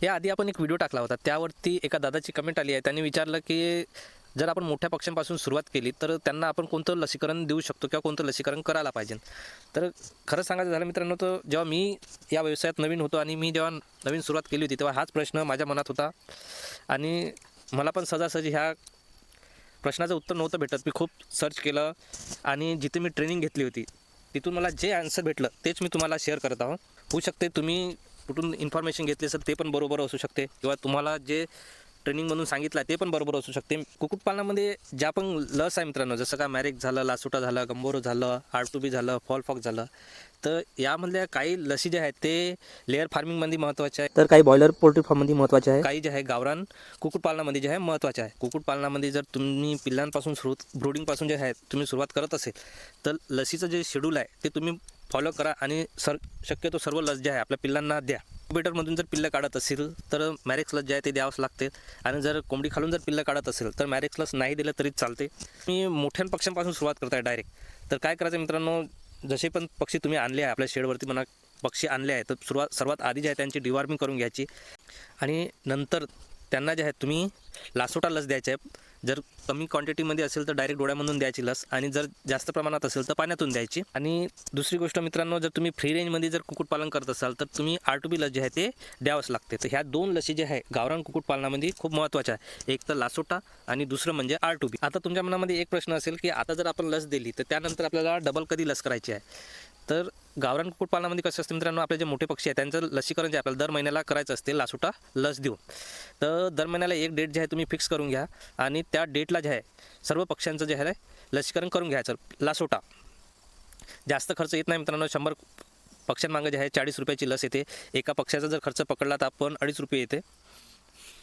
याआधी आपण एक व्हिडिओ टाकला होता. त्यावरती एका दादाची कमेंट आली आहे. त्यांनी विचारलं, की जर आपण मोठ्या पक्ष्यांपासून सुरुवात केली, तर त्यांना आपण कोणतं लसीकरण देऊ शकतो किंवा कोणतं लसीकरण करायला पाहिजे. तर खरं सांगायचं झालं मित्रांनो, तर जेव्हा मी या व्यवसायात नवीन होतो आणि मी जेव्हा नवीन सुरुवात केली होती, तेव्हा हाच प्रश्न माझ्या मनात होता आणि मला पण सहजासहजी ह्या प्रश्नाचं उत्तर नव्हतं भेटत. मी खूप सर्च केलं आणि जिथे मी ट्रेनिंग घेतली होती, तिथून मला जे आन्सर भेटलं तेच मी तुम्हाला शेअर करत आहोत. होऊ शकते तुम्ही कुठून इन्फॉर्मेशन घेतली असेल ते पण बरोबर असू शकते किंवा तुम्हाला जे ट्रेनिंगमधून सांगितलं आहे ते पण बरोबर असू शकते. कुक्कुटपालनामध्ये ज्या पण लस आहे मित्रांनो, जसं का मॅरेक्स झालं, लासोटा झालं, गंभोरो झालं, R2B झालं, फॉलफॉक्स झालं, तर यामधल्या काही लसी ज्या आहेत ते लेअर फार्मिंगमध्ये महत्त्वाच्या आहे, तर काही बॉयलर पोल्ट्री फार्ममध्ये महत्त्वाच्या आहे, काही जे आहे गावरान कुक्कुटपालनामध्ये जे आहे महत्त्वाच्या आहे. कुक्कुटपालनामध्ये जर तुम्ही पिल्लांपासून ब्रूडिंगपासून जे आहे तुम्ही सुरुवात करत असेल, तर लसीचं जे शेड्यूल आहे ते तुम्ही फॉलो करा आणि शक्यतो सर्व लस जे आहे आपल्या पिल्लांना द्या. इन्क्युबेटरमधून जर पिल्लं काढत असेल तर मॅरेक्स लस जे आहे ते द्यावंच लागते आणि जर कोंबडी खालून जर पिल्लं काढत असेल तर मॅरेक्स लस नाही दिलं तरी चालते. मी मोठ्या पक्ष्यांपासून सुरुवात करताय डायरेक्ट. तर काय करायचं मित्रांनो, जसे पण पक्षी तुम्ही आणले आहे आपल्या शेडवरती म्हणा, पक्षी आणले आहेत, तर सर्वात आधी जे आहे त्यांची डिवॉर्मिंग करून घ्यायची आणि नंतर त्यांना जे आहे तुम्ही लासोटा लस द्यायची आहे. जर कमी क्वांटिटीमध्ये असेल तर डायरेक्ट डोळ्यामधून द्यायची लस आणि जर जास्त प्रमाणात असेल तर पाण्यातून द्यायची. आणि दुसरी गोष्ट मित्रांनो, जर तुम्ही फ्री रेंजमध्ये जर कुक्कुटपालन करत असाल तर तुम्ही R2B लस जे आहे ते द्यावंच लागते. तर ह्या दोन लसी जे आहे गावरान कुक्कुटपालनामध्ये खूप महत्त्वाच्या आहे. एक तर लासोटा आणि दुसरं म्हणजे R2B. आता तुमच्या मनामध्ये एक प्रश्न असेल की आता जर आपण लस दिली तर त्यानंतर आपल्याला डबल कधी लस करायची आहे. तर गावरान कुक्कुटपालनामध्ये कसं असतं मित्रांनो, आपले जे मोठे पक्षी आहेत त्यांचं लसीकरण जे आपल्याला दर महिन्याला करायचं असते लासोटा लस देऊन. तर दर महिन्याला एक डेट जे आहे तुम्ही फिक्स करून घ्या आणि त्या डेटला जे आहे सर्व पक्ष्यांचं जे आहे लसीकरण करून घ्यायचं. लासोटा जास्त खर्च येत नाही मित्रांनो. 100 पक्ष्यांमागं जे आहे 40 रुपयाची लस येते. एका पक्ष्याचा जर खर्च पकडला तर आपण 2.5 रुपये येते.